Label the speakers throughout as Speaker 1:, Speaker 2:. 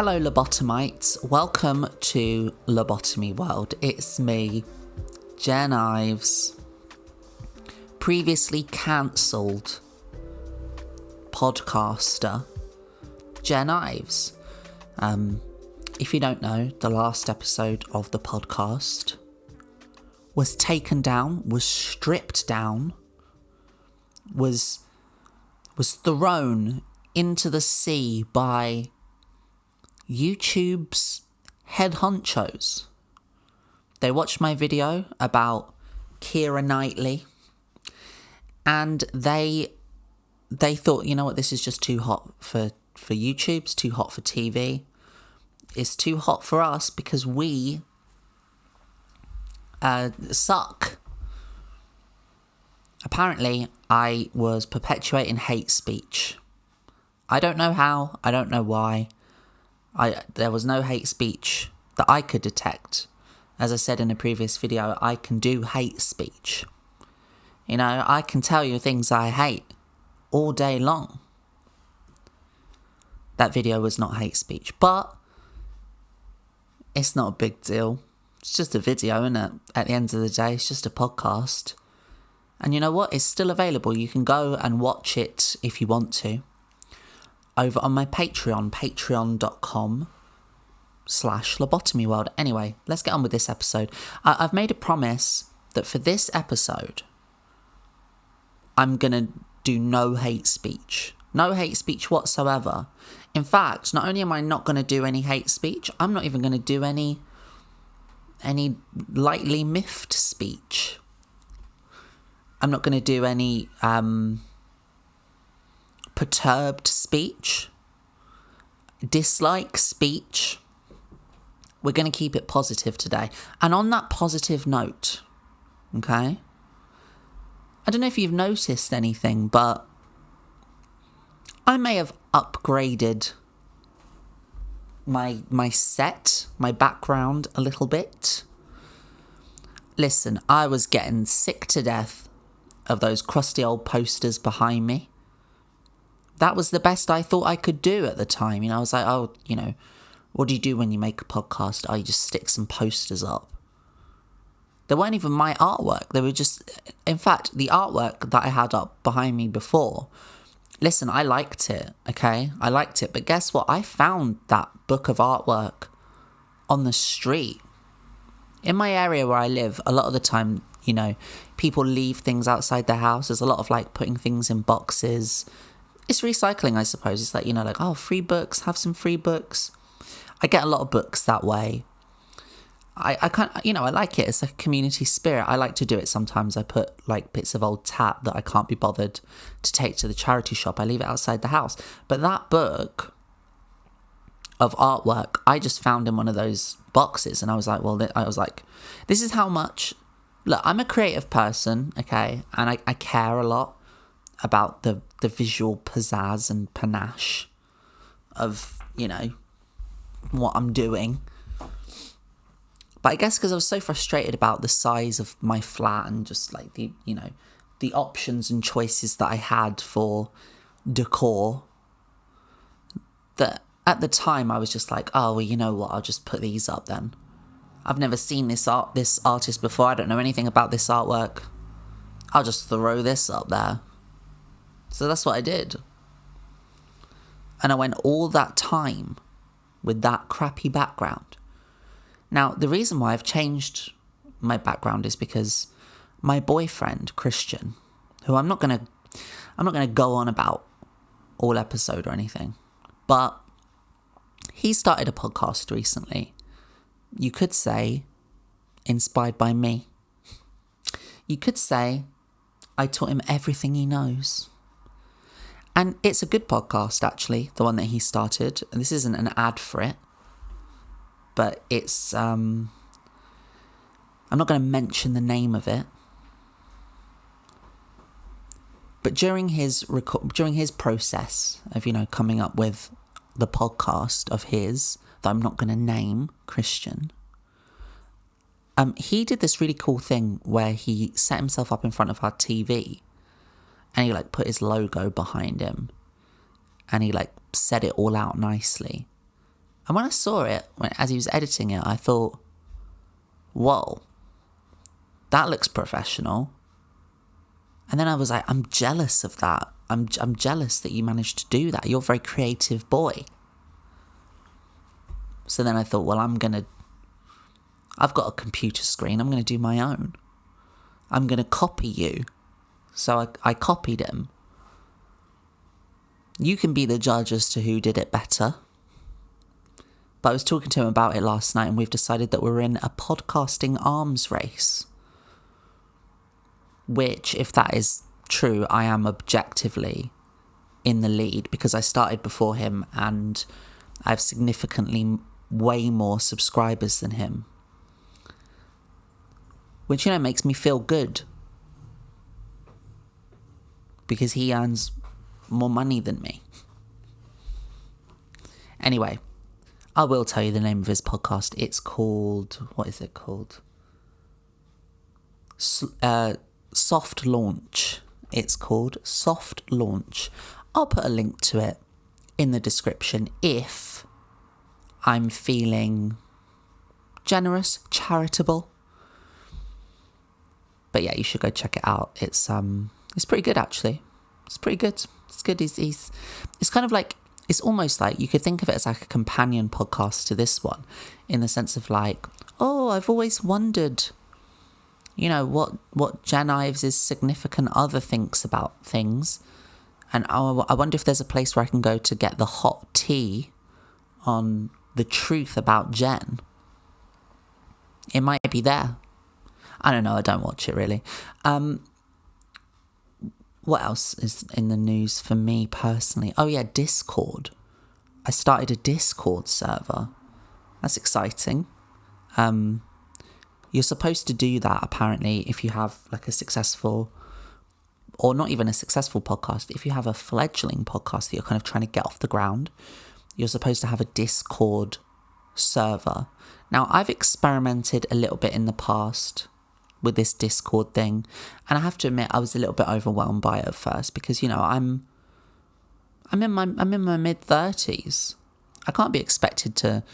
Speaker 1: Hello lobotomites, welcome to Lobotomy World. It's me, Jen Ives, previously cancelled podcaster Jen Ives. If you don't know, the last episode of the podcast was taken down, was stripped down, was thrown into the sea by YouTube's head honchos. They watched my video about Keira Knightley and they thought, you know what, this is just too hot for YouTube, it's too hot for TV, it's too hot for us because we suck. Apparently, I was perpetuating hate speech. I don't know how, I don't know why. There was no hate speech that I could detect. As I said in a previous video, I can do hate speech. You know, I can tell you things I hate all day long. That video was not hate speech, but it's not a big deal. It's just a video, isn't it? At the end of the day, it's just a podcast. And you know what? It's still available. You can go and watch it if you want to. Over on my Patreon, patreon.com/lobotomyworld. Anyway, let's get on with this episode. I've made a promise that for this episode, I'm going to do no hate speech. No hate speech whatsoever. In fact, not only am I not going to do any hate speech, I'm not even going to do any lightly miffed speech. I'm not going to do any perturbed speech, dislike speech. We're going to keep it positive today. And on that positive note, okay, I don't know if you've noticed anything, but I may have upgraded my set, my background a little bit. Listen, I was getting sick to death of those crusty old posters behind me. That was the best I thought I could do at the time. You know, I was like, oh, you know, what do you do when you make a podcast? Oh, you just stick some posters up. They weren't even my artwork. They were just, in fact, the artwork that I had up behind me before, listen, I liked it, okay? I liked it. But guess what? I found that book of artwork on the street. In my area where I live, a lot of the time, you know, people leave things outside their house. There's a lot of like putting things in boxes. It's recycling, I suppose. It's like, you know, like, oh, free books, have some free books. I get a lot of books that way. I can't, you know, I like it. It's like a community spirit. I like to do it sometimes. I put like bits of old tat that I can't be bothered to take to the charity shop. I leave it outside the house. But that book of artwork, I just found in one of those boxes. And I was like, this is how much, look, I'm a creative person, okay? And I care a lot about the visual pizzazz and panache of, you know, what I'm doing. But I guess because I was so frustrated about the size of my flat and just like the, you know, the options and choices that I had for decor, that at the time I was just like, oh, well, you know what, I'll just put these up then. I've never seen this artist before. I don't know anything about this artwork. I'll just throw this up there. So that's what I did. And I went all that time with that crappy background. Now, the reason why I've changed my background is because my boyfriend, Christian, who I'm not gonna go on about all episode or anything, but he started a podcast recently. You could say inspired by me. You could say I taught him everything he knows. And it's a good podcast, actually, the one that he started. And this isn't an ad for it, but it's, I'm not going to mention the name of it. But during his process of, you know, coming up with the podcast of his, that I'm not going to name, Christian, he did this really cool thing where he set himself up in front of our TV and he like put his logo behind him and he like set it all out nicely. And when I saw it, as he was editing it, I thought, whoa, that looks professional. And then I was like, I'm jealous of that. I'm jealous that you managed to do that. You're a very creative boy. So then I thought, well, I've got a computer screen. I'm going to do my own. I'm going to copy you. So I copied him. You can be the judge as to who did it better. But I was talking to him about it last night, and we've decided that we're in a podcasting arms race. Which, if that is true, I am objectively in the lead because I started before him and I have significantly way more subscribers than him. Which, makes me feel good. Because he earns more money than me. Anyway, I will tell you the name of his podcast. It's called... What is it called? Soft Launch. It's called Soft Launch. I'll put a link to it in the description if I'm feeling generous, charitable. But yeah, you should go check it out. It's pretty good, actually. It's pretty good. It's good. It's kind of like, it's almost like you could think of it as like a companion podcast to this one, in the sense of like, oh, I've always wondered, what Jen Ives' significant other thinks about things. And I wonder if there's a place where I can go to get the hot tea on the truth about Jen. It might be there. I don't know. I don't watch it really. What else is in the news for me personally? Oh yeah, Discord. I started a Discord server. That's exciting. You're supposed to do that apparently if you have like a successful, or not even a successful podcast, if you have a fledgling podcast that you're kind of trying to get off the ground, you're supposed to have a Discord server. Now, I've experimented a little bit in the past with this Discord thing, and I have to admit I was a little bit overwhelmed by it at first because, I'm in my mid-30s. I can't be expected to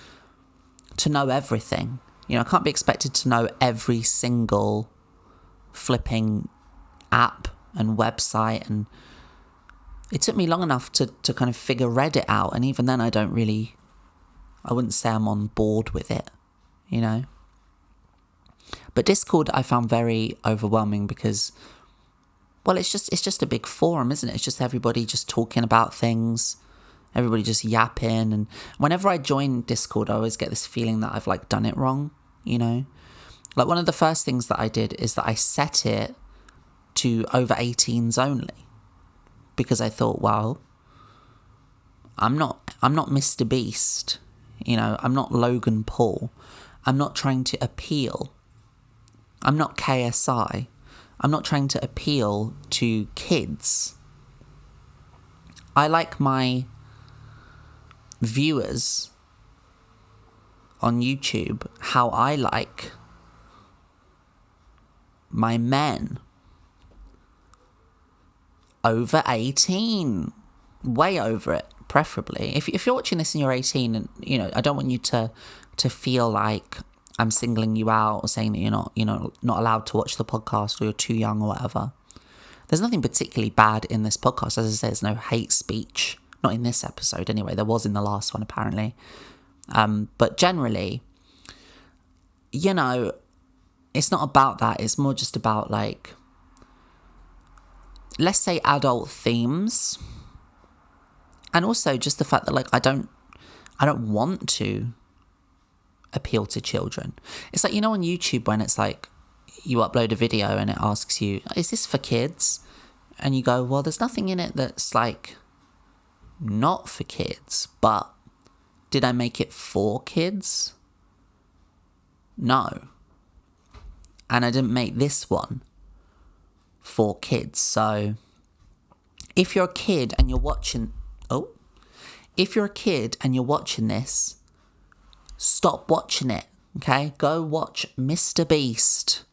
Speaker 1: know everything. I can't be expected to know every single flipping app and website, and it took me long enough to kind of figure Reddit out, and even then I wouldn't say I'm on board with it, But Discord I found very overwhelming because, well, it's just a big forum, isn't it? It's just everybody just talking about things, everybody just yapping. And whenever I join Discord, I always get this feeling that I've like done it wrong, Like one of the first things that I did is that I set it to over 18s only because I thought, well, I'm not Mr. Beast, I'm not Logan Paul. I'm not trying to appeal. I'm not KSI. I'm not trying to appeal to kids. I like my viewers on YouTube how I like my men over 18. Way over it, preferably. If you're watching this and you're 18 and, I don't want you to feel like I'm singling you out or saying that you're not allowed to watch the podcast or you're too young or whatever. There's nothing particularly bad in this podcast. As I say, there's no hate speech. Not in this episode anyway. There was in the last one apparently. But generally, it's not about that. It's more just about like, let's say adult themes. And also just the fact that like I don't want to appeal to children. It's like, on YouTube when it's like you upload a video and it asks you, is this for kids? And you go, well, there's nothing in it that's like not for kids, but did I make it for kids? No. And I didn't make this one for kids. So if you're a kid and you're watching this, stop watching it, okay? Go watch Mr. Beast.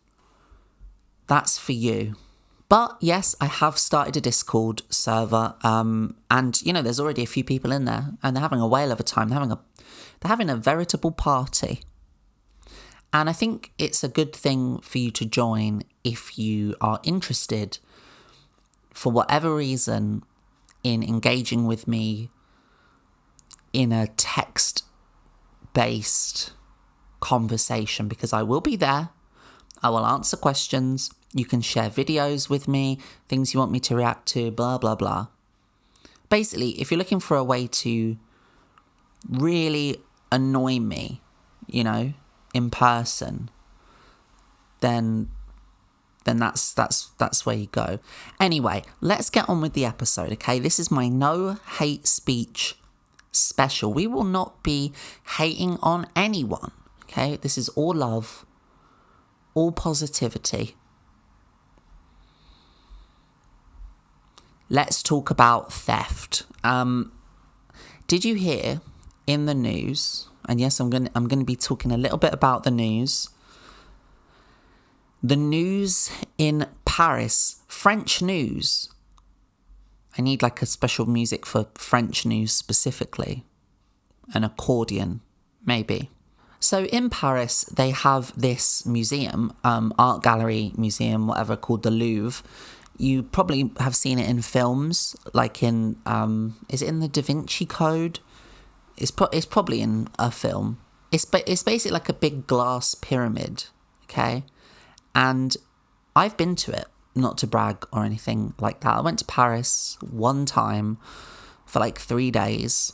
Speaker 1: That's for you. But yes, I have started a Discord server, and there's already a few people in there, and they're having a whale of a time. They're having a veritable party. And I think it's a good thing for you to join if you are interested, for whatever reason, in engaging with me in a text-based conversation, because I will be there. I will answer questions. You can share videos with me, things you want me to react to, blah, blah, blah. Basically, if you're looking for a way to really annoy me, you know, in person, then that's where you go. Anyway, let's get on with the episode, okay? This is my no hate speech special. We will not be hating on anyone, okay? This is all love, all positivity. Let's talk about theft. Did you hear in the news? And yes, I'm going to be talking a little bit about the news. The news in Paris, French news. I need like a special music for French news specifically. An accordion, maybe. So in Paris, they have this museum, art gallery museum, whatever, called the Louvre. You probably have seen it in films, like in, is it in the Da Vinci Code? It's probably in a film. It's basically like a big glass pyramid, okay? And I've been to it, not to brag or anything like that. I went to Paris one time for like 3 days.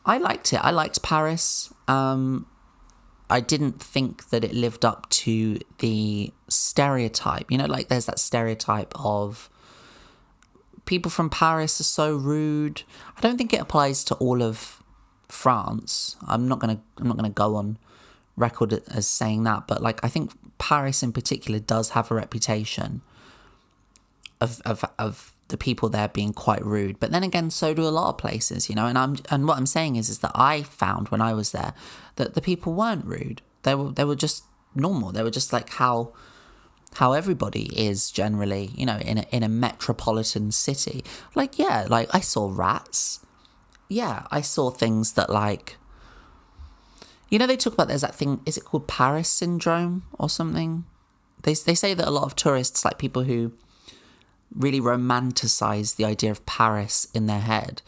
Speaker 1: I liked it. I liked Paris. I didn't think that it lived up to the stereotype. You know, like there's that stereotype of people from Paris are so rude. I don't think it applies to all of France. I'm not gonna go on record as saying that, but like I think Paris in particular does have a reputation of the people there being quite rude. But then again, so do a lot of places, you know. And what I'm saying is that I found when I was there that the people weren't rude. They were just normal. They were just like how everybody is generally, you know, in a metropolitan city. Like, yeah, like I saw rats. Yeah, I saw things that like, you know, they talk about, there's that thing, is it called Paris syndrome or something? They say that a lot of tourists, like people who really romanticize the idea of Paris in their head,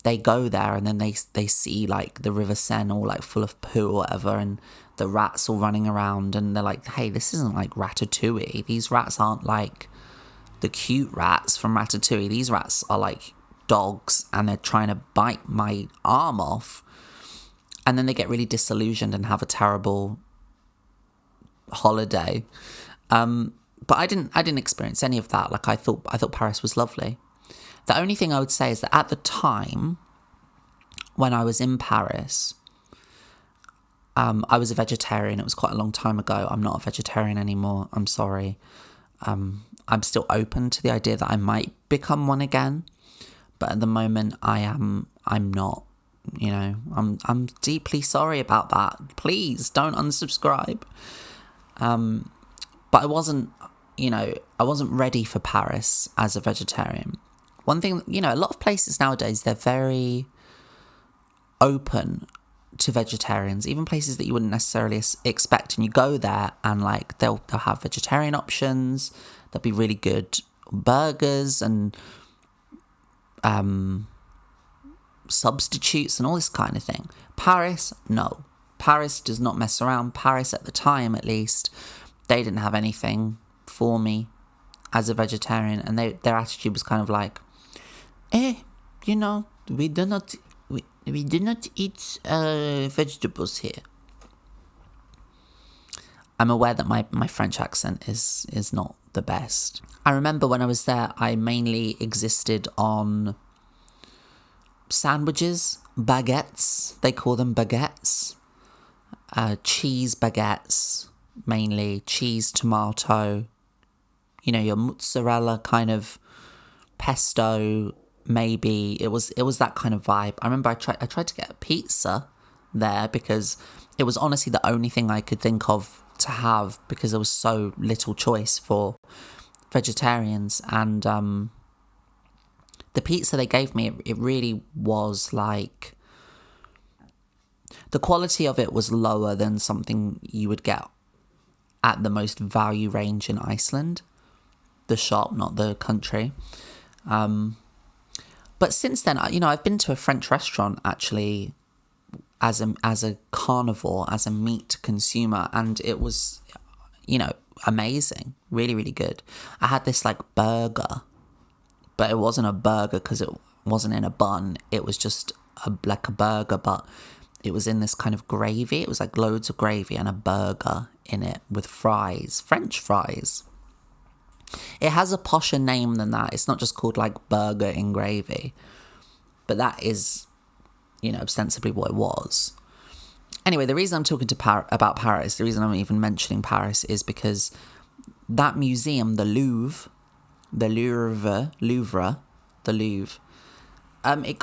Speaker 1: they go there and then they see like the River Seine all like full of poo or whatever, and the rats all running around, and they're like, hey, this isn't like Ratatouille. These rats aren't like the cute rats from Ratatouille. These rats are like dogs and they're trying to bite my arm off. And then they get really disillusioned and have a terrible holiday. But I didn't experience any of that. Like I thought Paris was lovely. The only thing I would say is that at the time when I was in Paris, I was a vegetarian. It was quite a long time ago. I'm not a vegetarian anymore. I'm sorry. I'm still open to the idea that I might become one again, but at the moment I'm not. You know, I'm deeply sorry about that. Please don't unsubscribe. But I wasn't ready for Paris as a vegetarian. One thing, you know, a lot of places nowadays, they're very open to vegetarians, even places that you wouldn't necessarily expect. And you go there and like they'll have vegetarian options. There'll be really good burgers and substitutes and all this kind of thing. Paris, no. Paris does not mess around. Paris, at the time at least, they didn't have anything for me as a vegetarian, and their attitude was kind of like, you know, we do not eat vegetables here. I'm aware that my French accent is not the best. I remember when I was there, I mainly existed on sandwiches, baguettes, they call them baguettes, cheese baguettes, mainly cheese, tomato, you know, your mozzarella kind of pesto, maybe. It was that kind of vibe. I remember I tried to get a pizza there because it was honestly the only thing I could think of to have, because there was so little choice for vegetarians. And the pizza they gave me, it really was like The quality of it was lower than something you would get at the most value range in Iceland. The shop, not the country. But since then, I've been to a French restaurant actually as a carnivore, as a meat consumer, and it was, amazing. Really, really good. I had this like burger, but it wasn't a burger because it wasn't in a bun. It was just like a burger, but it was in this kind of gravy. It was like loads of gravy and a burger in it with fries, French fries. It has a posher name than that. It's not just called like burger in gravy, but that is, ostensibly what it was. Anyway, the reason I'm talking about Paris, the reason I'm even mentioning Paris is because that museum, the Louvre, it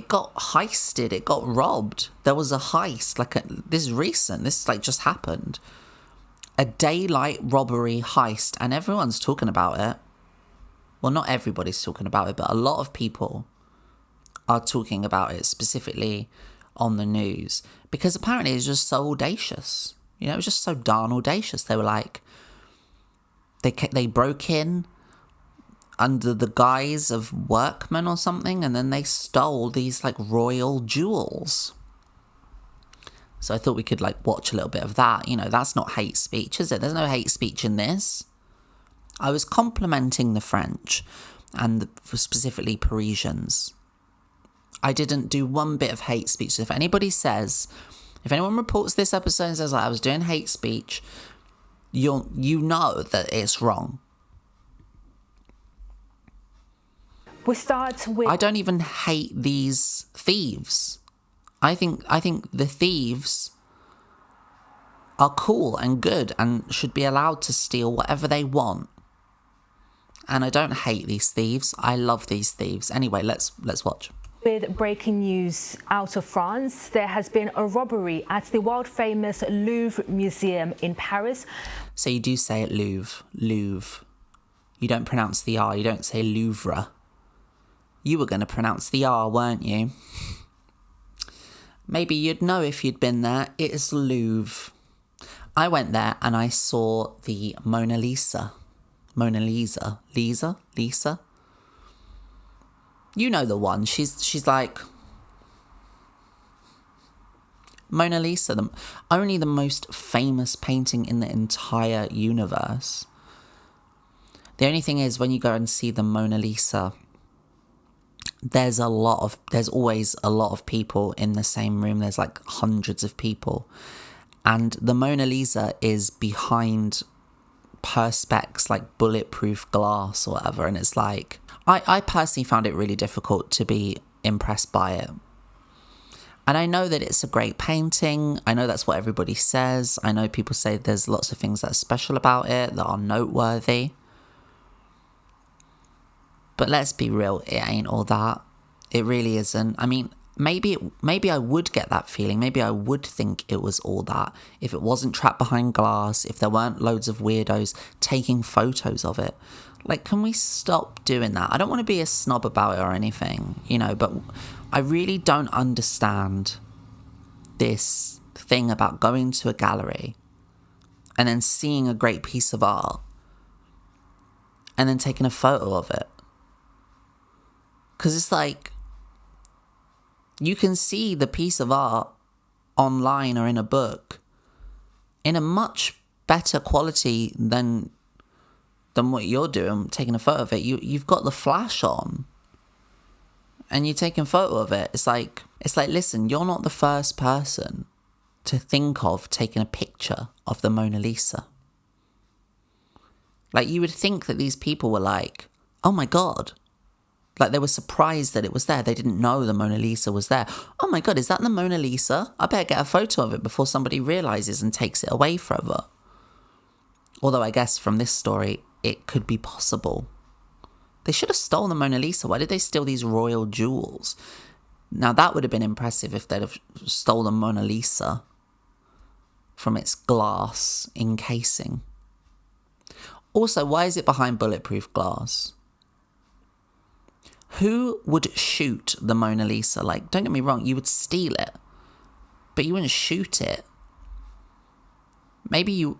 Speaker 1: got heisted, it got robbed. There was a heist, this is recent, this just happened. A daylight robbery heist, and everyone's talking about it. Well, not everybody's talking about it, but a lot of people are talking about it, specifically on the news, because apparently it's just so audacious. It was just so darn audacious. They were like, they broke in under the guise of workmen or something, and then they stole these royal jewels. So I thought we could watch a little bit of that. That's not hate speech, is it? There's no hate speech in this. I was complimenting the French and specifically Parisians. I didn't do one bit of hate speech. So if anyone reports this episode and says I was doing hate speech, you know that it's wrong.
Speaker 2: We start with...
Speaker 1: I don't even hate these thieves. I think the thieves are cool and good and should be allowed to steal whatever they want. And I don't hate these thieves. I love these thieves. Anyway, let's watch.
Speaker 2: With breaking news out of France, there has been a robbery at the world-famous Louvre Museum in Paris.
Speaker 1: So you do say it Louvre. You don't pronounce the R. You don't say Louvre. You were going to pronounce the R, weren't you? Maybe you'd know if you'd been there. It is Louvre. I went there and I saw the Mona Lisa. Lisa? You know the one. She's like Mona Lisa, only the most famous painting in the entire universe. The only thing is, when you go and see the Mona Lisa, there's always a lot of people in the same room. There's hundreds of people. And the Mona Lisa is behind perspex, bulletproof glass or whatever. And it's I personally found it really difficult to be impressed by it. And I know that it's a great painting. I know that's what everybody says. I know people say there's lots of things that are special about it, that are noteworthy. But let's be real, it ain't all that. It really isn't. I mean, maybe I would get that feeling. Maybe I would think it was all that if it wasn't trapped behind glass, if there weren't loads of weirdos taking photos of it. Can we stop doing that? I don't want to be a snob about it or anything, but I really don't understand this thing about going to a gallery and then seeing a great piece of art and then taking a photo of it. Because it's you can see the piece of art online or in a book in a much better quality than what you're doing, taking a photo of it. You've got the flash on and you're taking a photo of it. It's like, listen, you're not the first person to think of taking a picture of the Mona Lisa. You would think that these people were oh my God. They were surprised that it was there. They didn't know the Mona Lisa was there. Oh my God, is that the Mona Lisa? I better get a photo of it before somebody realises and takes it away forever. Although I guess from this story, it could be possible. They should have stolen the Mona Lisa. Why did they steal these royal jewels? Now that would have been impressive if they'd have stolen Mona Lisa from its glass encasing. Also, why is it behind bulletproof glass? Who would shoot the Mona Lisa? Don't get me wrong, you would steal it. but you wouldn't shoot it. Maybe you...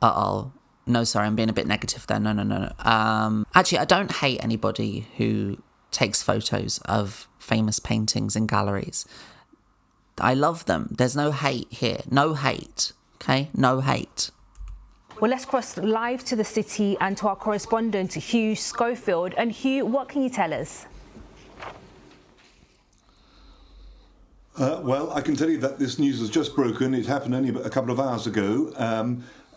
Speaker 1: No, sorry, I'm being a bit negative there. No. Actually, I don't hate anybody who takes photos of famous paintings in galleries. I love them. There's no hate here. No hate. Okay? No hate.
Speaker 2: Well, let's cross live to the city and to our correspondent, Hugh Schofield. And Hugh, what can you tell us?
Speaker 3: Well, I can tell you that this news has just broken. It happened only a couple of hours ago.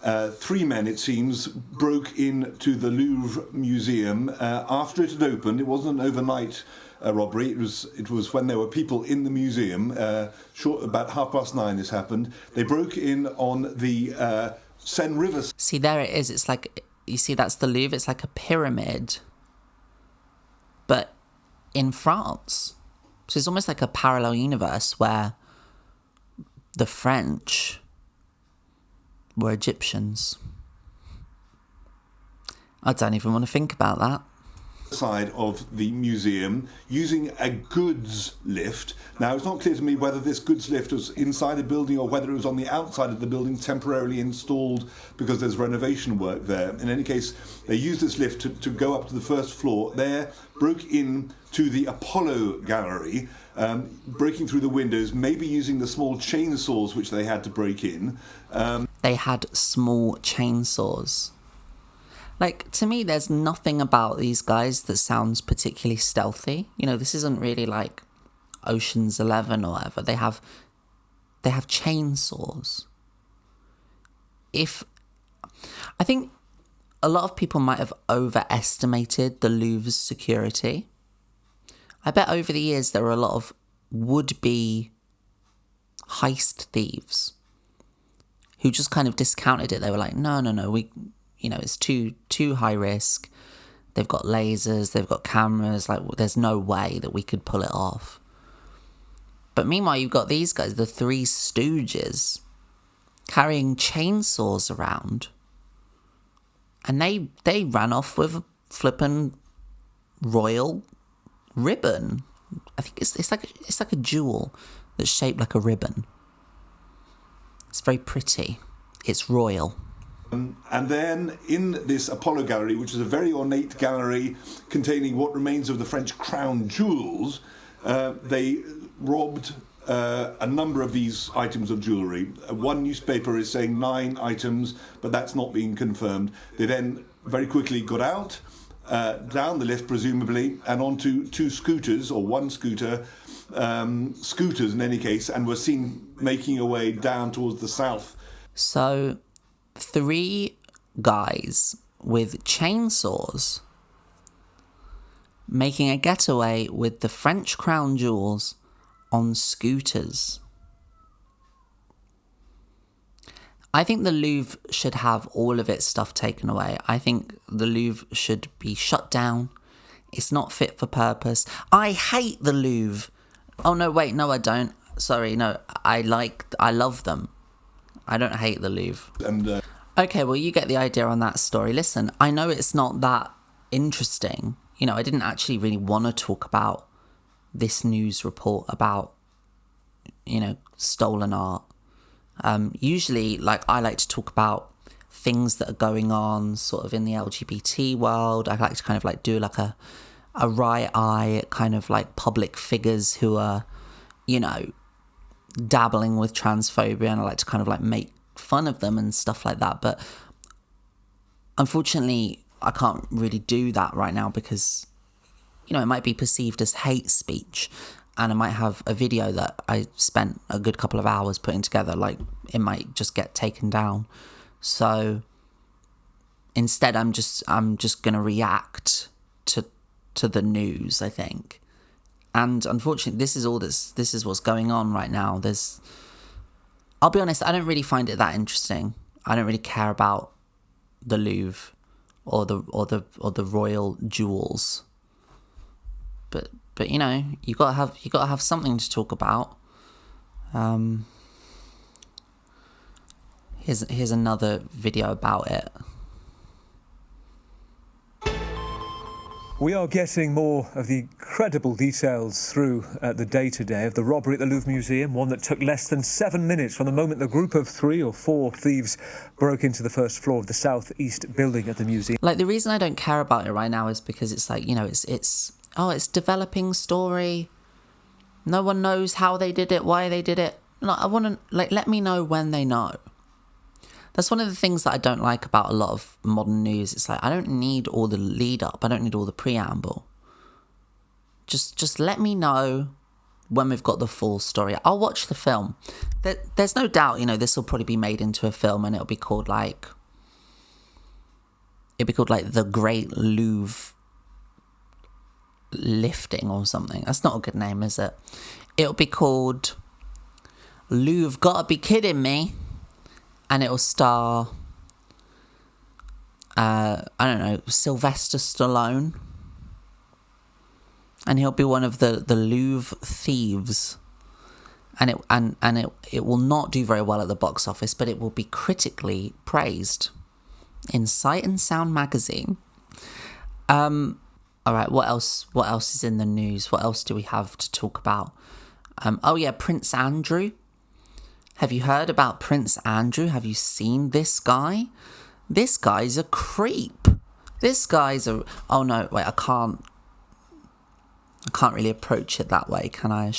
Speaker 3: 3 men, it seems, broke into the Louvre Museum after it had opened. It wasn't an overnight robbery. It was when there were people in the museum. About 9:30 this happened. They broke in on the Seine River.
Speaker 1: See, there it is. It's like, you see, that's the Louvre. It's like a pyramid, but in France. So it's almost like a parallel universe where the French were Egyptians. I don't even want to think about that.
Speaker 3: Side of the museum using a goods lift. Now, it's not clear to me whether this goods lift was inside a building or whether it was on the outside of the building, temporarily installed because there's renovation work there. In any case, they used this lift to go up to the first floor. There, broke in to the Apollo Gallery, breaking through the windows, maybe using the small chainsaws which they had to break in.
Speaker 1: They had small chainsaws. Like, to me, there's nothing about these guys that sounds particularly stealthy. You know, this isn't really like Ocean's 11 or whatever. They have chainsaws. I think a lot of people might have overestimated the Louvre's security. I bet over the years there were a lot of would-be heist thieves who just kind of discounted it. They were like, no, it's too high risk. They've got lasers, they've got cameras, like there's no way that we could pull it off. But meanwhile, you've got these guys, the Three Stooges, carrying chainsaws around. And they ran off with a flippin' royal ribbon. I think it's like a jewel that's shaped like a ribbon. It's very pretty. It's royal.
Speaker 3: And then in this Apollo Gallery, which is a very ornate gallery containing what remains of the French crown jewels, they robbed a number of these items of jewellery. One newspaper is saying 9 items, but that's not being confirmed. They then very quickly got out, down the lift presumably, and onto 2 scooters, or 1 scooter, scooters in any case, and were seen making a way down towards the south.
Speaker 1: So 3 guys with chainsaws making a getaway with the French crown jewels on scooters. I think the Louvre should have all of its stuff taken away. I think the Louvre should be shut down. It's not fit for purpose. I hate the Louvre. Oh no, wait, no I don't. Sorry, no, I love them. I don't hate the Louvre.
Speaker 3: And
Speaker 1: okay, well, you get the idea on that story. Listen, I know it's not that interesting. You know, I didn't actually really want to talk about this news report about, stolen art. Usually, I like to talk about things that are going on sort of in the LGBT world. I like to kind of do a right eye at kind of public figures who are, dabbling with transphobia, and I like to kind of make fun of them and stuff like that. But unfortunately, I can't really do that right now because, it might be perceived as hate speech, and I might have a video that I spent a good couple of hours putting together, it might just get taken down. So instead, I'm just going to react to the news, I think. And unfortunately, this is what's going on right now. I'll be honest, I don't really find it that interesting. I don't really care about the Louvre or the royal jewels. But you gotta have something to talk about. Here's another video about it.
Speaker 4: We are getting more of the incredible details through the day today of the robbery at the Louvre Museum, one that took less than 7 minutes from the moment the group of 3 or 4 thieves broke into the first floor of the southeast building at the museum.
Speaker 1: Like, the reason I don't care about it right now is because it's like, you know, it's developing story. No one knows how they did it, why they did it. No, I want to, like, let me know when they know. That's one of the things that I don't like about a lot of modern news. It's like, I don't need all the lead up. I don't need all the preamble. Just let me know when we've got the full story. I'll watch the film. There's no doubt, you know, this will probably be made into a film and it'll be called like The Great Louvre Lifting or something. That's not a good name, is it? It'll be called Louvre Gotta Be Kidding Me. And it'll star, I don't know, Sylvester Stallone. And he'll be one of the Louvre thieves. And it will not do very well at the box office, but it will be critically praised in Sight and Sound magazine. All right, what else is in the news? What else do we have to talk about? Oh yeah, Prince Andrew. Have you heard about Prince Andrew? Have you seen this guy? This guy's a creep. This guy's a... Oh no, wait, I can't really approach it that way, can I?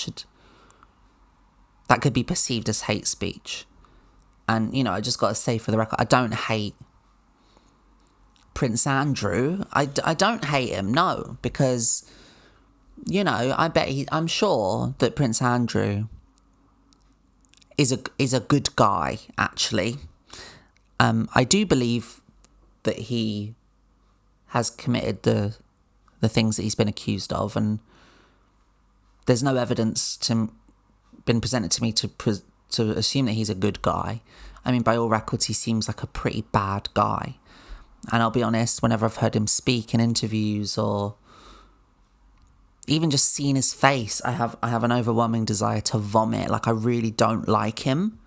Speaker 1: That could be perceived as hate speech. And, you know, I just got to say for the record, I don't hate Prince Andrew. I don't hate him, no, because, you know, I'm sure that Prince Andrew is a good guy, actually. I do believe that he has committed the things that he's been accused of, and there's no evidence been presented to me to assume that he's a good guy. I mean, by all records, he seems like a pretty bad guy. And I'll be honest, whenever I've heard him speak in interviews or even just seeing his face, I have an overwhelming desire to vomit. Like, I really don't like him.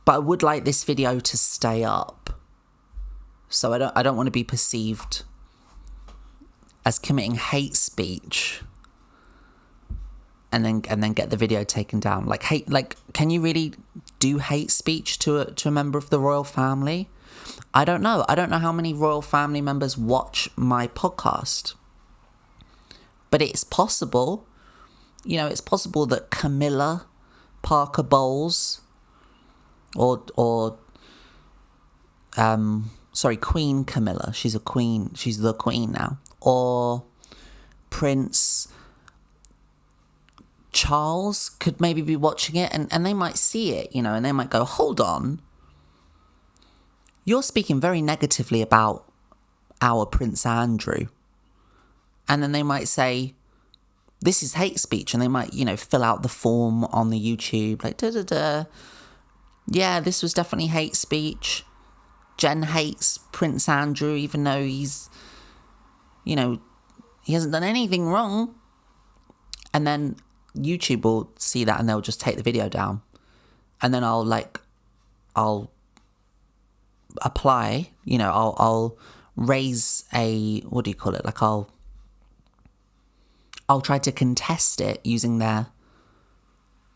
Speaker 1: But I would like this video to stay up. So I don't want to be perceived as committing hate speech and then get the video taken down. Like, can you really do hate speech to a member of the royal family? I don't know. I don't know how many royal family members watch my podcast. But it's possible. You know, it's possible that Camilla Parker Bowles Queen Camilla. She's a queen. She's the queen now. Or Prince Charles could maybe be watching it and they might see it, you know, and they might go, hold on. You're speaking very negatively about our Prince Andrew. And then they might say, this is hate speech. And they might, you know, fill out the form on the YouTube, like, yeah, this was definitely hate speech. Jen hates Prince Andrew, even though he's, you know, he hasn't done anything wrong. And then YouTube will see that and they'll just take the video down. And then I'll apply, you know, I'll raise a, what do you call it? Like, I'll try to contest it using their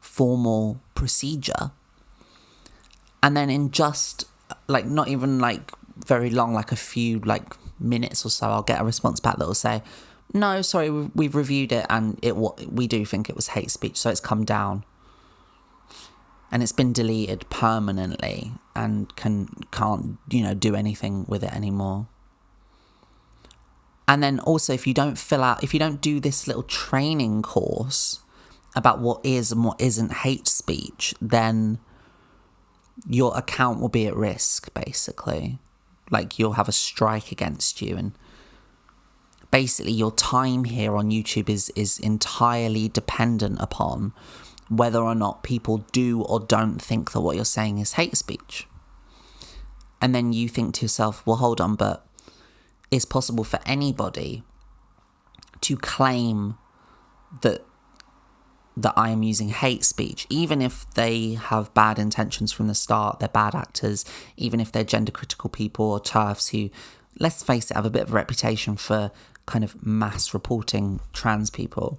Speaker 1: formal procedure. And then in just, like, not even, like, very long, like a few, like, minutes or so, I'll get a response back that will say, no, sorry, we've reviewed it and we do think it was hate speech, so it's come down. And it's been deleted permanently and can't, you know, do anything with it anymore. And then also, if you don't do this little training course about what is and what isn't hate speech, then your account will be at risk, basically. Like, you'll have a strike against you, and basically your time here on YouTube is entirely dependent upon whether or not people do or don't think that what you're saying is hate speech. And then you think to yourself, well, hold on, but it's possible for anybody to claim that I am using hate speech, even if they have bad intentions from the start, they're bad actors, even if they're gender critical people or TERFs who, let's face it, have a bit of a reputation for kind of mass reporting trans people.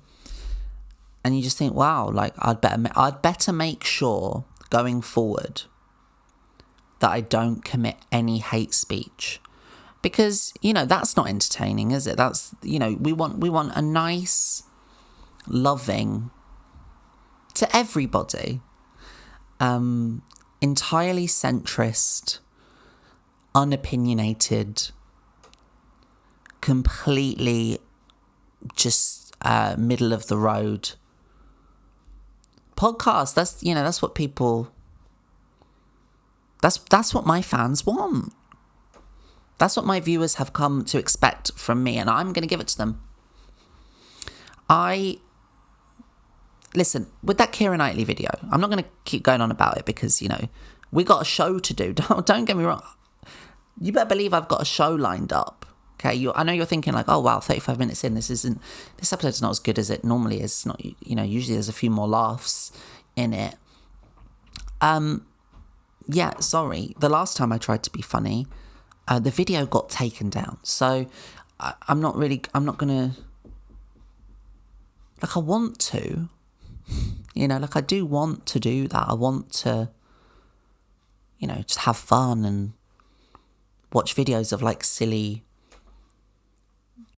Speaker 1: And you just think, wow, like I'd better make sure going forward that I don't commit any hate speech, because, you know, that's not entertaining, is it? That's, you know, we want a nice, loving, to everybody, entirely centrist, unopinionated, completely just middle of the road podcast. That's, you know, that's what people, that's what my fans want. That's what my viewers have come to expect from me, and I'm going to give it to them. Listen, with that Keira Knightley video, I'm not going to keep going on about it because, you know, we got a show to do. Don't get me wrong. You better believe I've got a show lined up. Okay, I know you're thinking like, oh wow, 35 minutes in, this episode's not as good as it normally is. It's not, you know, usually there's a few more laughs in it. Yeah, sorry. The last time I tried to be funny, the video got taken down. So I'm not gonna, like, I want to, you know, like I do want to do that. I want to, you know, just have fun and watch videos of like silly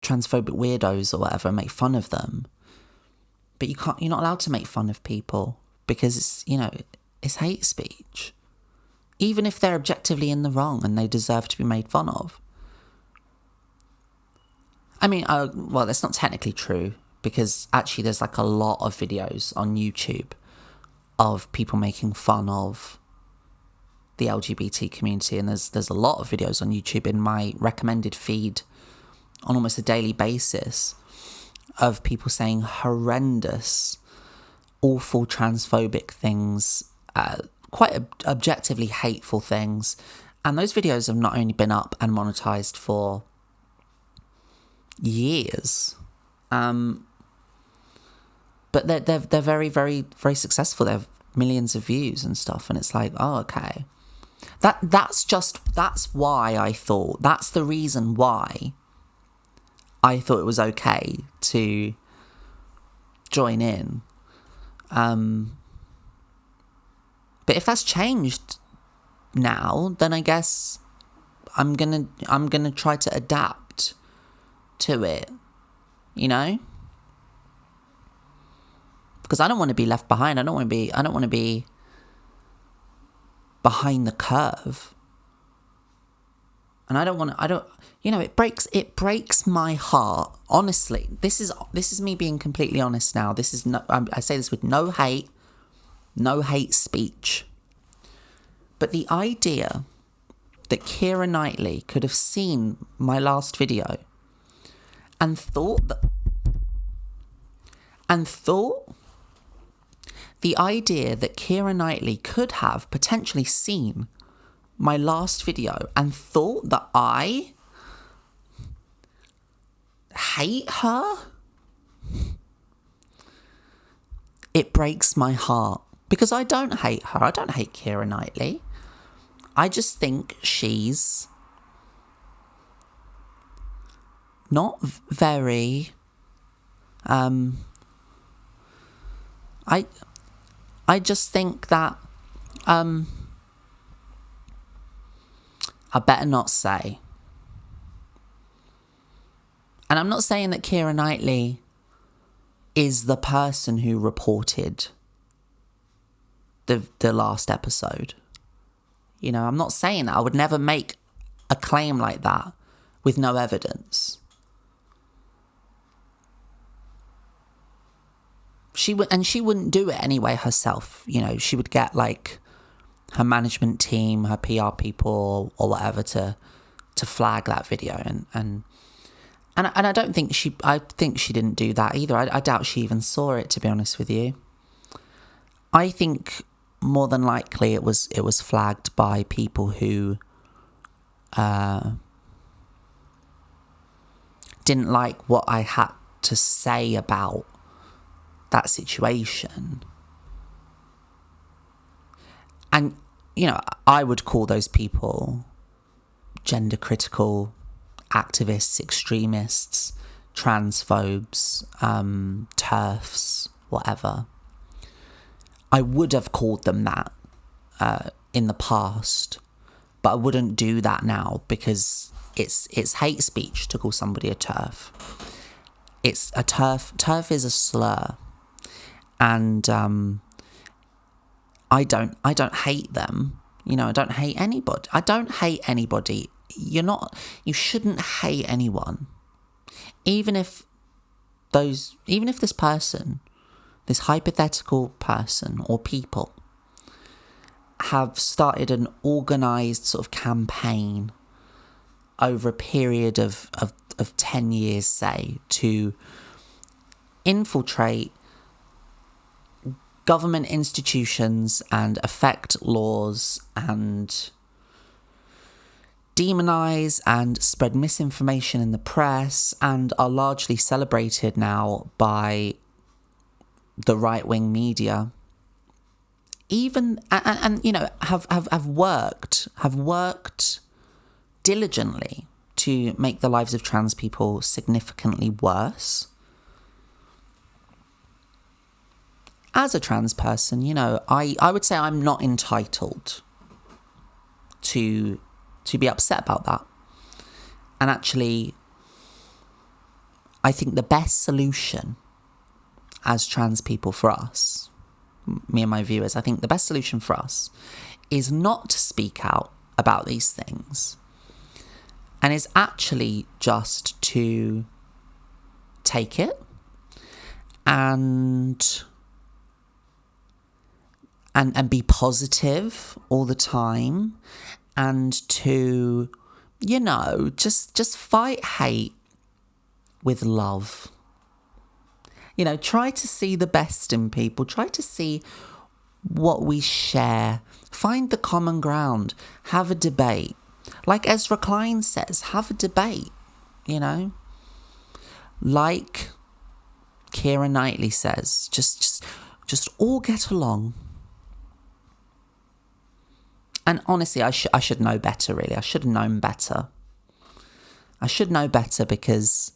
Speaker 1: transphobic weirdos or whatever and make fun of them. But you're not allowed to make fun of people because it's, you know, it's hate speech. Even if they're objectively in the wrong and they deserve to be made fun of. I mean, well, that's not technically true, because actually there's like a lot of videos on YouTube of people making fun of the LGBT community, and there's a lot of videos on YouTube in my recommended feed on almost a daily basis of people saying horrendous, awful transphobic things, quite objectively hateful things. And those videos have not only been up and monetized for years, but they're very, very, very successful. They have millions of views and stuff, and it's like, oh, okay. That's the reason why I thought it was okay to join in. But if that's changed now, then I guess I'm gonna try to adapt to it, you know? Because I don't want to be left behind. I don't want to be behind the curve. And it breaks my heart. Honestly, this is me being completely honest now. This is I say this with no hate speech. But the idea that Keira Knightley could have seen my last video and thought the idea that Keira Knightley could have potentially seen my last video and thought that I hate her, it breaks my heart. Because I don't hate her. I don't hate Keira Knightley. I just think she's not very... I just think that... I better not say. And I'm not saying that Keira Knightley is the person who reported the last episode. You know, I'm not saying that. I would never make a claim like that with no evidence. She wouldn't do it anyway herself. You know, she would get like her management team, her PR people or whatever to flag that video and I don't think I think she didn't do that either. I doubt she even saw it, to be honest with you. I think more than likely it was flagged by people who didn't like what I had to say about that situation. And, you know, I would call those people gender critical activists, extremists, transphobes, TERFs, whatever. I would have called them that in the past, but I wouldn't do that now because it's hate speech to call somebody a TERF. It's a TERF. TERF is a slur, and I don't hate them. You know, I don't hate anybody. I don't hate anybody. You shouldn't hate anyone. Even if this person, this hypothetical person or people, have started an organised sort of campaign over a period of 10 years, say, to infiltrate government institutions and affect laws and demonise and spread misinformation in the press, and are largely celebrated now by the right-wing media, even and you know, have worked diligently to make the lives of trans people significantly worse. As a trans person, you know, I would say I'm not entitled to be upset about that. And actually, I think the best solution as trans people for us, me and my viewers, I think the best solution for us is not to speak out about these things, and is actually just to take it and be positive all the time, and to, you know, just fight hate with love. You know, try to see the best in people. Try to see what we share. Find the common ground. Have a debate. Like Ezra Klein says, have a debate, you know? Like Keira Knightley says, just all get along. And honestly, I should know better, really. I should have known better. I should know better because,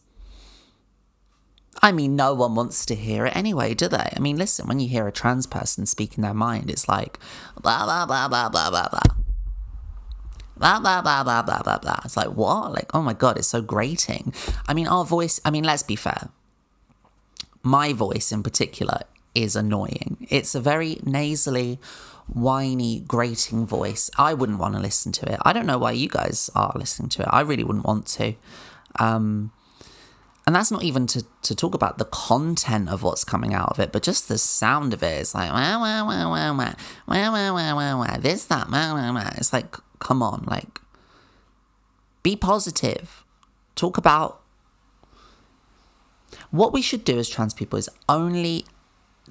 Speaker 1: I mean, no one wants to hear it anyway, do they? I mean, listen, when you hear a trans person speaking their mind, it's like, blah, blah, blah, blah, blah, blah, blah. Blah, blah, blah, blah, blah, blah, blah. It's like, what? Like, oh my God, it's so grating. I mean, our voice, I mean, let's be fair. My voice in particular is annoying. It's a very nasally, whiny, grating voice. I wouldn't want to listen to it. I don't know why you guys are listening to it. I really wouldn't want to. And that's not even to talk about the content of what's coming out of it, but just the sound of it. It's like, wah, wah, wah, wah, wah, wah, wah, wah, wah, wah, this, that, wah, wah, wah. It's like, come on, like, be positive. Talk about what we should do as trans people is only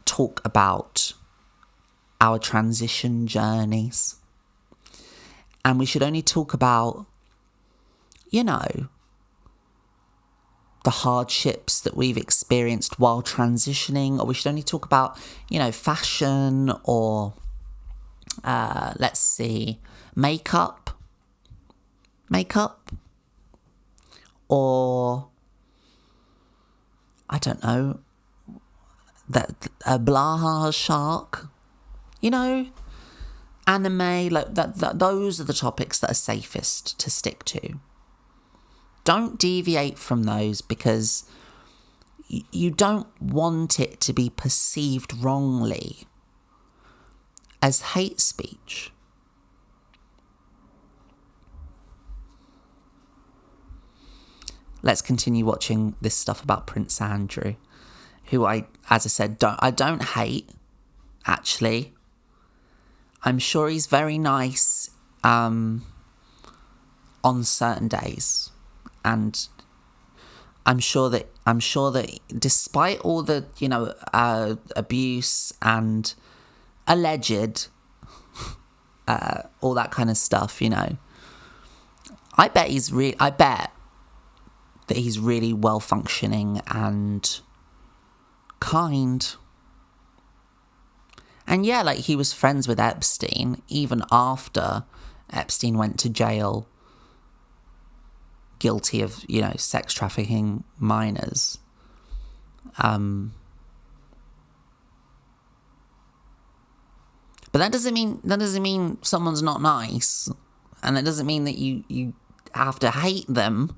Speaker 1: talk about our transition journeys. And we should only talk about, you know, the hardships that we've experienced while transitioning, or we should only talk about, you know, fashion or, let's see, makeup, or, I don't know, a Blaha shark, you know, anime, like that. Those are the topics that are safest to stick to. Don't deviate from those because you don't want it to be perceived wrongly as hate speech. Let's continue watching this stuff about Prince Andrew, who as I said, I don't hate, actually. I'm sure he's very nice on certain days. And I'm sure that despite all the, you know, abuse and alleged, all that kind of stuff, you know, I bet that he's really well functioning and kind. And yeah, like, he was friends with Epstein even after Epstein went to jail guilty of, sex trafficking minors. But that doesn't mean someone's not nice, and that doesn't mean that you have to hate them.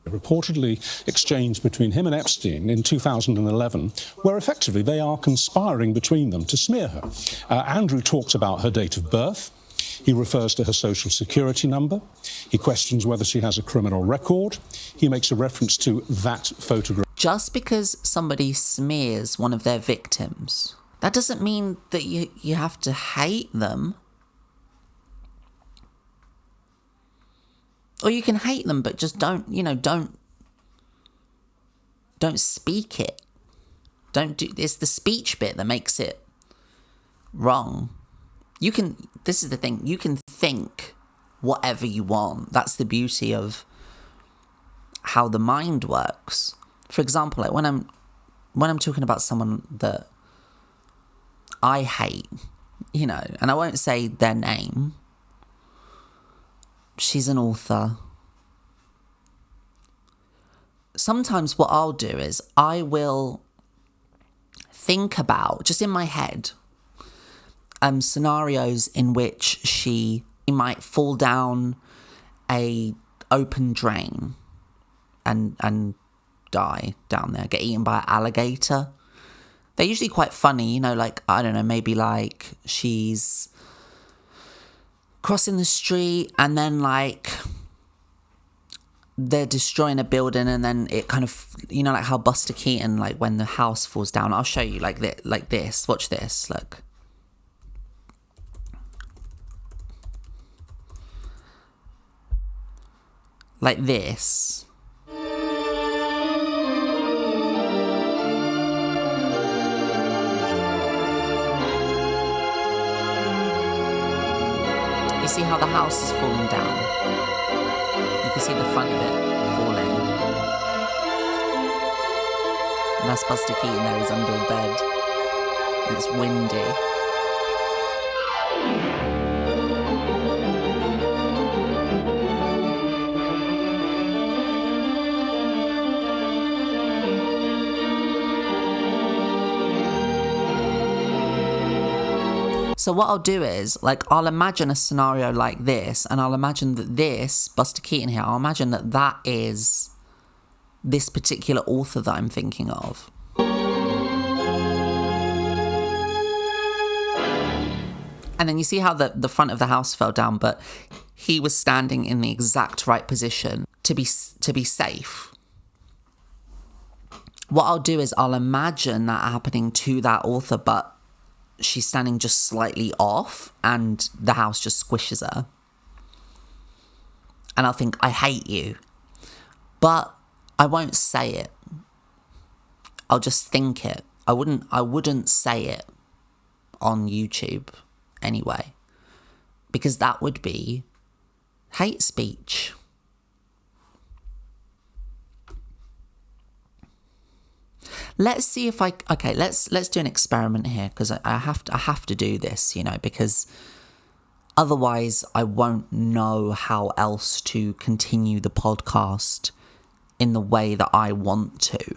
Speaker 5: Reportedly exchanged between him and Epstein in 2011, where effectively they are conspiring between them to smear her. Andrew talks about her date of birth. He refers to her social security number. He questions whether she has a criminal record. He makes a reference to that photograph.
Speaker 1: Just because somebody smears one of their victims, that doesn't mean that you have to hate them. Or you can hate them, but just don't speak it. It's the speech bit that makes it wrong. This is the thing, you can think whatever you want. That's the beauty of how the mind works. For example, like when I'm talking about someone that I hate, and I won't say their name. She's an author. Sometimes what I'll do is I will think about, just in my head, scenarios in which she might fall down a open drain and die down there, get eaten by an alligator. They're usually quite funny, like, I don't know, maybe like she's crossing the street and then like they're destroying a building and then it kind of, like how Buster Keaton, like when the house falls down. I'll show you like this. Watch this, look. Like this. You see how the house is falling down? You can see the front of it falling. And that's Buster Keaton there, he's under a bed. And it's windy. So what I'll do is, I'll imagine a scenario like this, and I'll imagine that this, Buster Keaton here, I'll imagine that is this particular author that I'm thinking of. And then you see how the front of the house fell down, but he was standing in the exact right position to be safe. What I'll do is I'll imagine that happening to that author, but she's standing just slightly off and the house just squishes her. And I'll think, I hate you. But I won't say it. I'll just think it. I wouldn't say it on YouTube anyway. Because that would be hate speech. Let's see if let's do an experiment here, because I have to do this, because otherwise I won't know how else to continue the podcast in the way that I want to,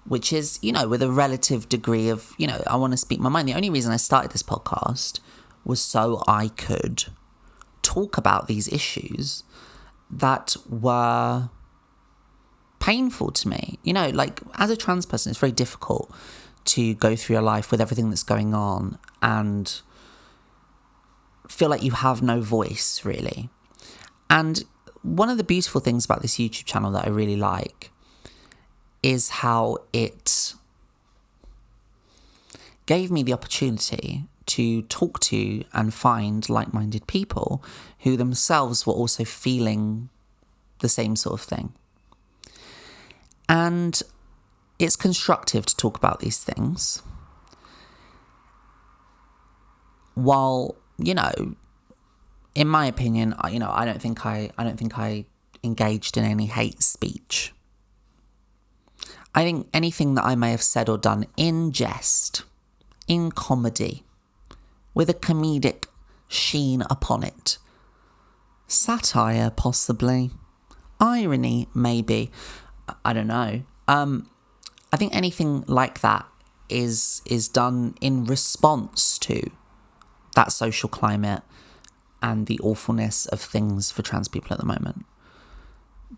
Speaker 1: which is, with a relative degree of, I want to speak my mind. The only reason I started this podcast was so I could talk about these issues that were painful to me. As a trans person, it's very difficult to go through your life with everything that's going on and feel like you have no voice, really. And one of the beautiful things about this YouTube channel that I really like is how it gave me the opportunity to talk to and find like-minded people who themselves were also feeling the same sort of thing. And it's constructive to talk about these things. While, in my opinion, I don't think I engaged in any hate speech. I think anything that I may have said or done in jest, in comedy, with a comedic sheen upon it, Satire, possibly. Irony, maybe. I don't know. I think anything like that is done in response to that social climate and the awfulness of things for trans people at the moment.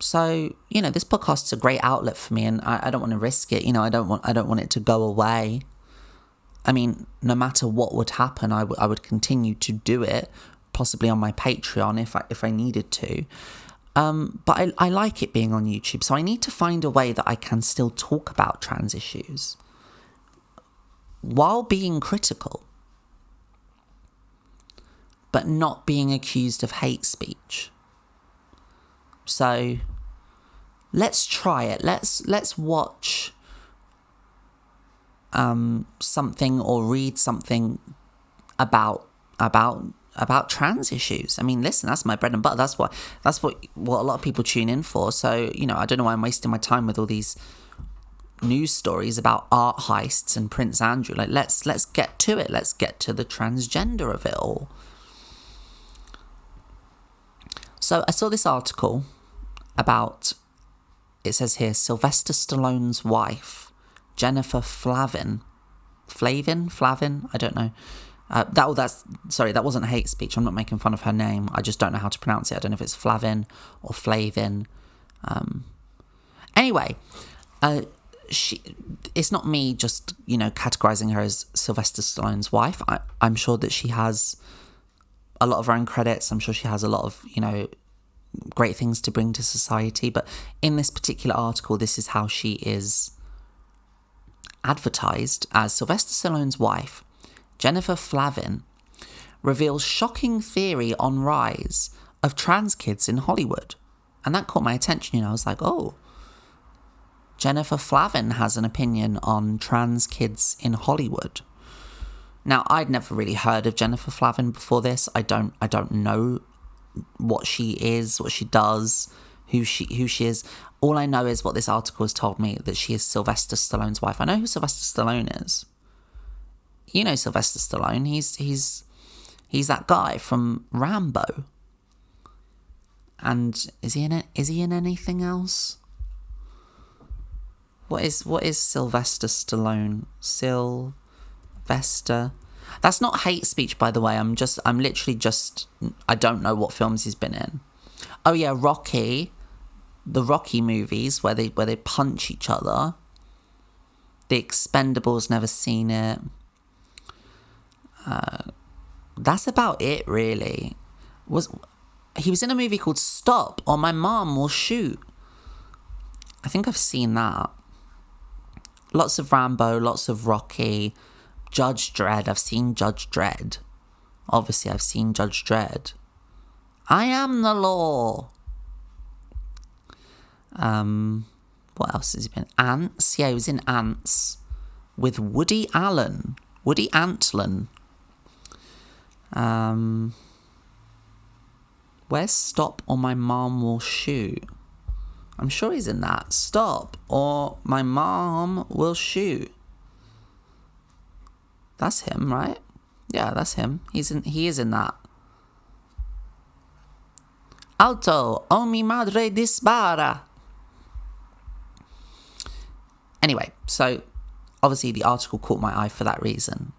Speaker 1: So, this podcast's a great outlet for me, and I don't want to risk it. I don't want it to go away. I mean, no matter what would happen, I would continue to do it, possibly on my Patreon if I needed to. But I like it being on YouTube, so I need to find a way that I can still talk about trans issues while being critical, but not being accused of hate speech. So let's try it. Let's watch something or read something about trans issues. I mean, listen, that's my bread and butter. That's what a lot of people tune in for. So, I don't know why I'm wasting my time with all these news stories about art heists and Prince Andrew. Like, let's get to it. Let's get to the transgender of it all. So I saw this article about, it says here, Sylvester Stallone's wife, Jennifer Flavin, I don't know. That wasn't hate speech. I'm not making fun of her name. I just don't know how to pronounce it. I don't know if it's Flavin or Flavin. Anyway, it's not me just, categorizing her as Sylvester Stallone's wife. I'm sure that she has a lot of her own credits. I'm sure she has a lot of, great things to bring to society. But in this particular article, this is how she is advertised as. Sylvester Stallone's wife, Jennifer Flavin, reveals shocking theory on rise of trans kids in Hollywood. And that caught my attention. I was like, oh, Jennifer Flavin has an opinion on trans kids in Hollywood. Now, I'd never really heard of Jennifer Flavin before this. I don't know what she is, what she does, who she is. All I know is what this article has told me, that she is Sylvester Stallone's wife. I know who Sylvester Stallone is. You know Sylvester Stallone. He's that guy from Rambo. And is he in it? Is he in anything else? What is Sylvester Stallone? Sylvester. That's not hate speech, by the way. I'm literally just, I don't know what films he's been in. Oh yeah, Rocky. The Rocky movies where they punch each other. The Expendables, never seen it. That's about it, really. He was in a movie called Stop or My Mom Will Shoot. I think I've seen that. Lots of Rambo, lots of Rocky. Judge Dredd. I've seen Judge Dredd. Obviously, I've seen Judge Dredd. I am the law. What else has he been? Ants. Yeah, he was in Ants with Woody Allen. Woody Antlin. Where's Stop or My Mom Will Shoot? I'm sure he's in that. Stop or My Mom Will Shoot. That's him, right? Yeah, that's him. He is in that. Alto, o mi madre dispara. Anyway, so obviously the article caught my eye for that reason.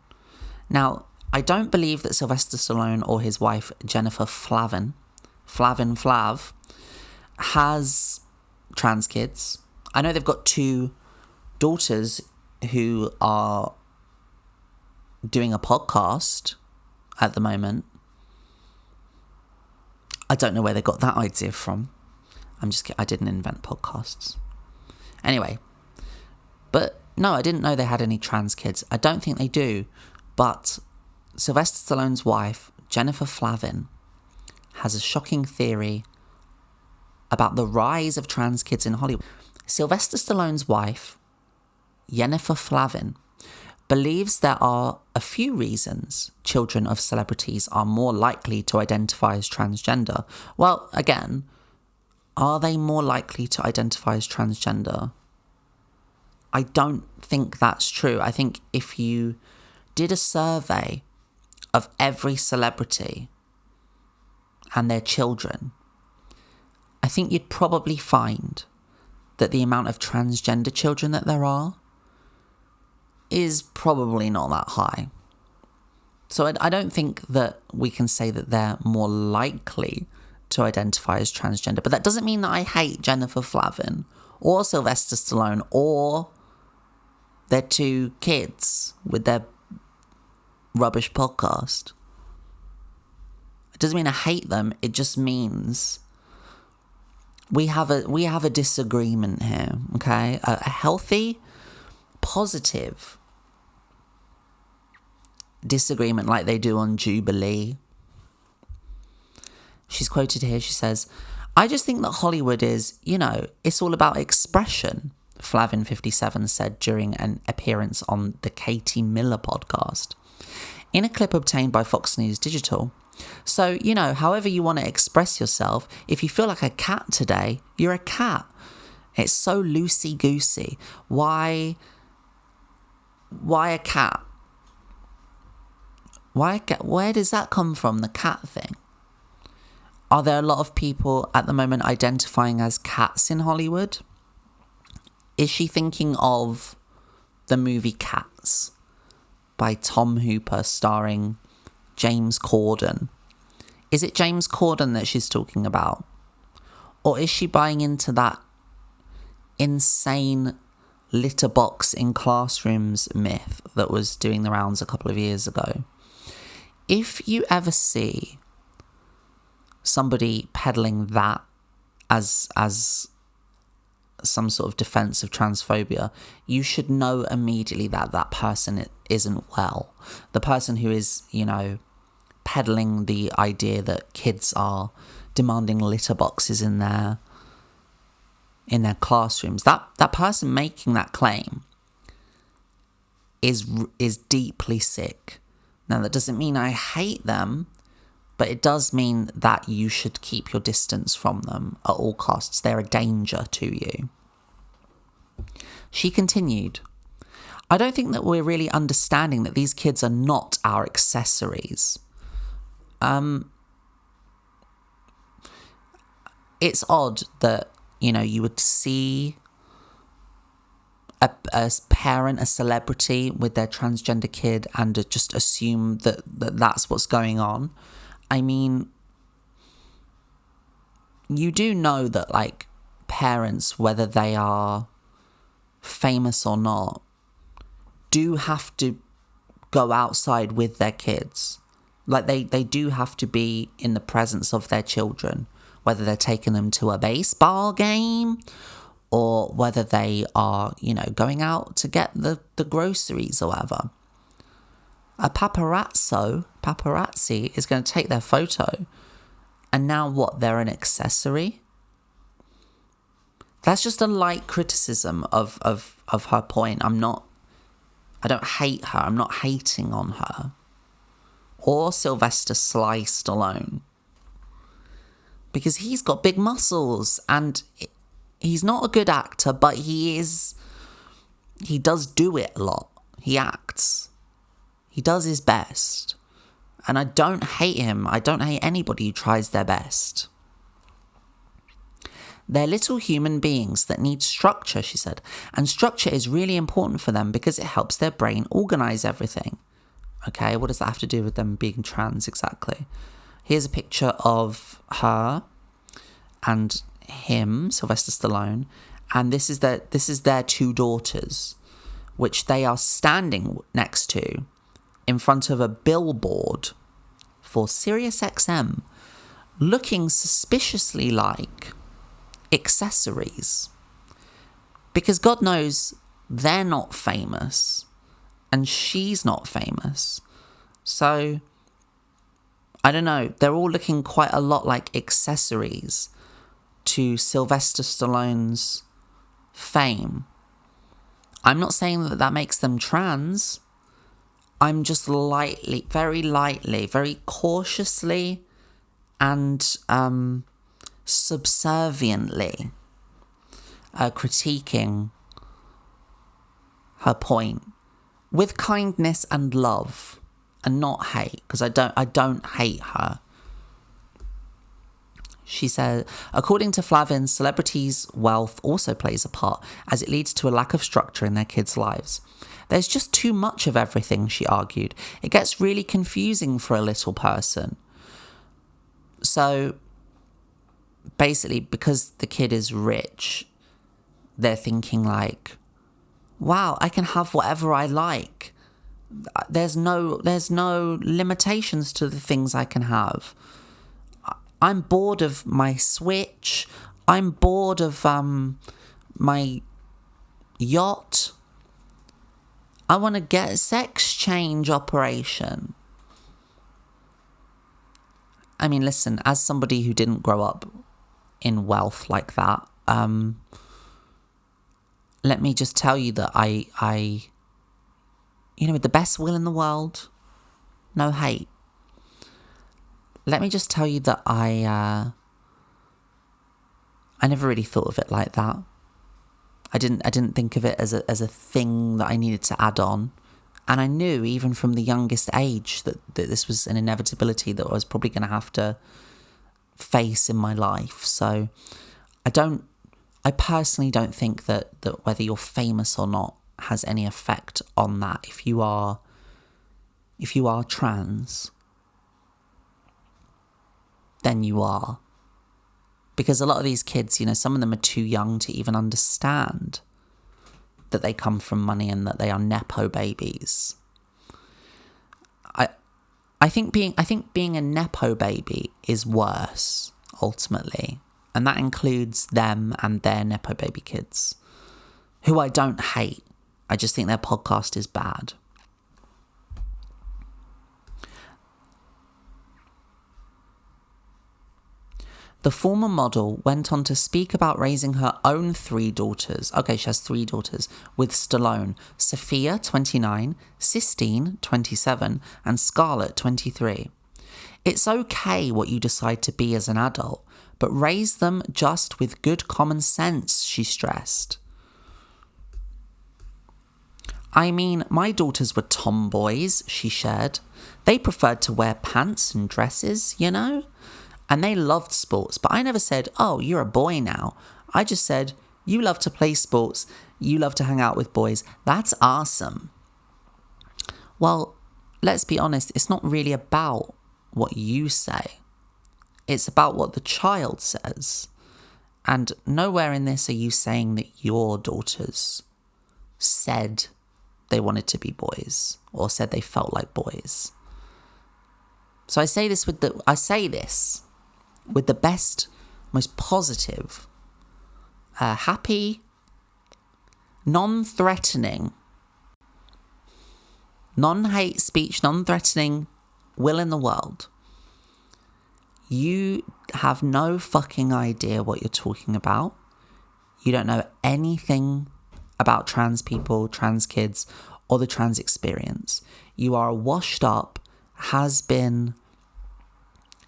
Speaker 1: Now, I don't believe that Sylvester Stallone or his wife Jennifer Flavin has trans kids. I know they've got 2 daughters who are doing a podcast at the moment. I don't know where they got that idea from. I didn't invent podcasts. Anyway, but no, I didn't know they had any trans kids. I don't think they do. But Sylvester Stallone's wife, Jennifer Flavin, has a shocking theory about the rise of trans kids in Hollywood. Sylvester Stallone's wife, Jennifer Flavin, believes there are a few reasons children of celebrities are more likely to identify as transgender. Well, again, are they more likely to identify as transgender? I don't think that's true. I think if you did a survey of every celebrity and their children, I think you'd probably find that the amount of transgender children that there are is probably not that high. So I don't think that we can say that they're more likely to identify as transgender. But that doesn't mean that I hate Jennifer Flavin or Sylvester Stallone or their two kids with their rubbish podcast. It doesn't mean I hate them. It just means we have a disagreement here, okay? A healthy, positive disagreement like they do on Jubilee. She's quoted here, she says, "I just think that Hollywood is, it's all about expression," Flavin 57 said during an appearance on the Katie Miller podcast. In a clip obtained by Fox News Digital. So, however you want to express yourself, if you feel like a cat today, you're a cat. It's so loosey-goosey. Why a cat? Where does that come from, the cat thing? Are there a lot of people at the moment identifying as cats in Hollywood? Is she thinking of the movie Cats by Tom Hooper starring James Corden? Is it James Corden that she's talking about? Or is she buying into that insane litter box in classrooms myth that was doing the rounds a couple of years ago? If you ever see somebody peddling that as some sort of defense of transphobia, you should know immediately that that person isn't well. The person who is, peddling the idea that kids are demanding litter boxes in their classrooms, that person making that claim is deeply sick. Now, that doesn't mean I hate them, but it does mean that you should keep your distance from them at all costs. They're a danger to you. She continued, "I don't think that we're really understanding that these kids are not our accessories. It's odd that, you would see a parent, a celebrity with their transgender kid and just assume that that's what's going on. I mean, you do know that, parents, whether they are famous or not, do have to go outside with their kids. They do have to be in the presence of their children, whether they're taking them to a baseball game or whether they are, going out to get the groceries or whatever. A paparazzi is going to take their photo, and now what? They're an accessory? That's just a light criticism of her point. I don't hate her. I'm not hating on her. Or Sylvester Stallone. Because he's got big muscles and he's not a good actor, but he does do it a lot. He acts. He does his best. And I don't hate him. I don't hate anybody who tries their best. They're little human beings that need structure, she said. And structure is really important for them because it helps their brain organise everything. Okay, what does that have to do with them being trans exactly? Here's a picture of her and him, Sylvester Stallone, and this is their two daughters, which they are standing next to in front of a billboard for SiriusXM, looking suspiciously like accessories. Because God knows they're not famous and she's not famous. So, I don't know, they're all looking quite a lot like accessories to Sylvester Stallone's fame. I'm not saying that makes them trans. I'm just very cautiously and subserviently critiquing her point with kindness and love and not hate, because I don't hate her. She said, according to Flavin, celebrities' wealth also plays a part as it leads to a lack of structure in their kids' lives. There's just too much of everything, she argued. It gets really confusing for a little person. So basically, because the kid is rich, they're thinking like, wow, I can have whatever I like. There's no limitations to the things I can have. I'm bored of my Switch. I'm bored of my yacht. I want to get a sex change operation. I mean, listen, as somebody who didn't grow up in wealth like that, let me just tell you that I, with the best will in the world, no hate. Let me just tell you that I never really thought of it like that. I didn't think of it as a thing that I needed to add on. And I knew even from the youngest age that this was an inevitability that I was probably going to have to face in my life. So I personally don't think that whether you're famous or not has any effect on that. If you are trans, then you are. Because a lot of these kids, some of them are too young to even understand that they come from money and that they are nepo babies. I think being a nepo baby is worse, ultimately. And that includes them and their nepo baby kids, who I don't hate. I just think their podcast is bad. The former model went on to speak about raising her own 3 daughters. Okay, she has 3 daughters with Stallone. Sophia, 29, Sistine, 27, and Scarlett, 23. It's okay what you decide to be as an adult, but raise them just with good common sense, she stressed. I mean, my daughters were tomboys, she shared. They preferred to wear pants and dresses, And they loved sports, but I never said, oh, you're a boy now. I just said, you love to play sports, you love to hang out with boys. That's awesome. Well, let's be honest, it's not really about what you say. It's about what the child says. And nowhere in this are you saying that your daughters said they wanted to be boys or said they felt like boys. So I say this with the best, most positive, happy, non-threatening, non-hate speech, non-threatening will in the world. You have no fucking idea what you're talking about. You don't know anything about trans people, trans kids, or the trans experience. You are a washed up, has-been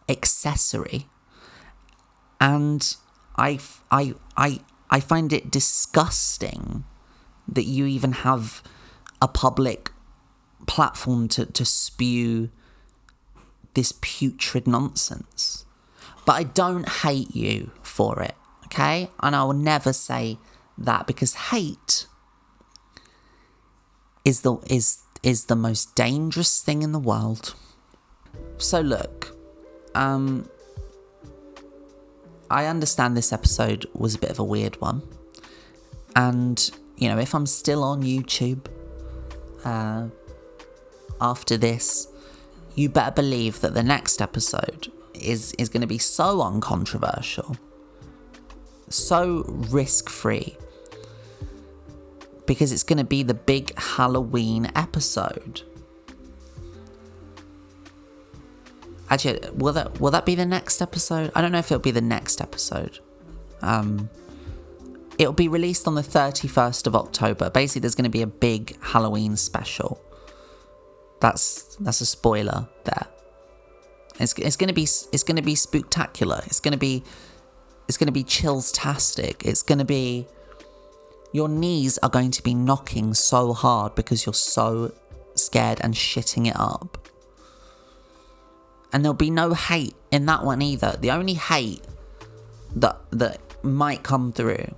Speaker 1: accessory. And I find it disgusting that you even have a public platform to spew this putrid nonsense. But I don't hate you for it, okay? And I will never say that, because hate is the most dangerous thing in the world. So look, I understand this episode was a bit of a weird one. And, if I'm still on YouTube after this, you better believe that the next episode is going to be so uncontroversial, so risk-free, because it's going to be the big Halloween episode. Actually, will that be the next episode? I don't know if it'll be the next episode. It'll be released on the 31st of October. Basically, there's going to be a big Halloween special. That's a spoiler there. It's going to be spooktacular. It's going to be chills-tastic. It's going to be, your knees are going to be knocking so hard because you're so scared and shitting it up. And there'll be no hate in that one either. The only hate that might come through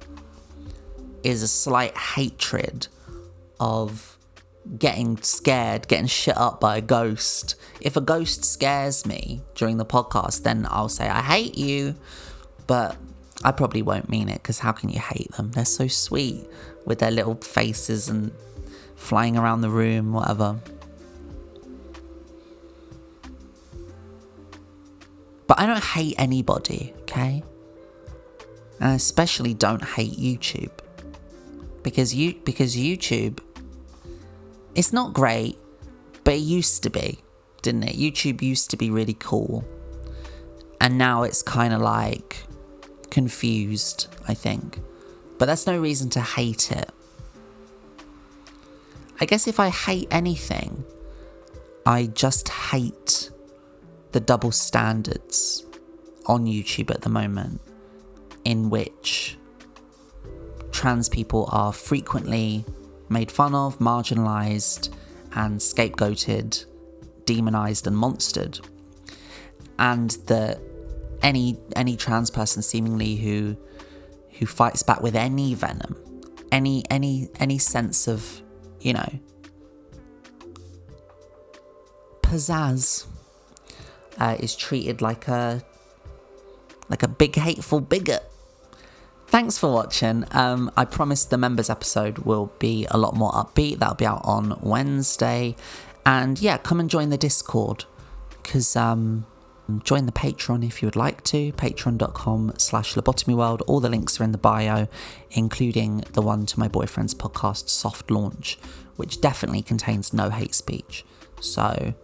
Speaker 1: is a slight hatred of getting scared, getting shit up by a ghost. If a ghost scares me during the podcast, then I'll say I hate you, but I probably won't mean it, because how can you hate them? They're so sweet with their little faces and flying around the room, whatever. But I don't hate anybody, okay? And I especially don't hate YouTube. Because YouTube, it's not great, but it used to be, didn't it? YouTube used to be really cool. And now it's kind of like confused, I think. But that's no reason to hate it. I guess if I hate anything, I just hate the double standards on YouTube at the moment, in which trans people are frequently made fun of, marginalised, and scapegoated, demonised and monstered. And that any trans person seemingly who fights back with any venom, any sense of, you know, pizzazz, is treated like a big hateful bigot. Thanks for watching. I promise the members episode will be a lot more upbeat. That'll be out on Wednesday. And yeah, come and join the Discord, because join the Patreon if you would like to. Patreon.com/lobotomyworld. All the links are in the bio, including the one to my boyfriend's podcast, Soft Launch, which definitely contains no hate speech. So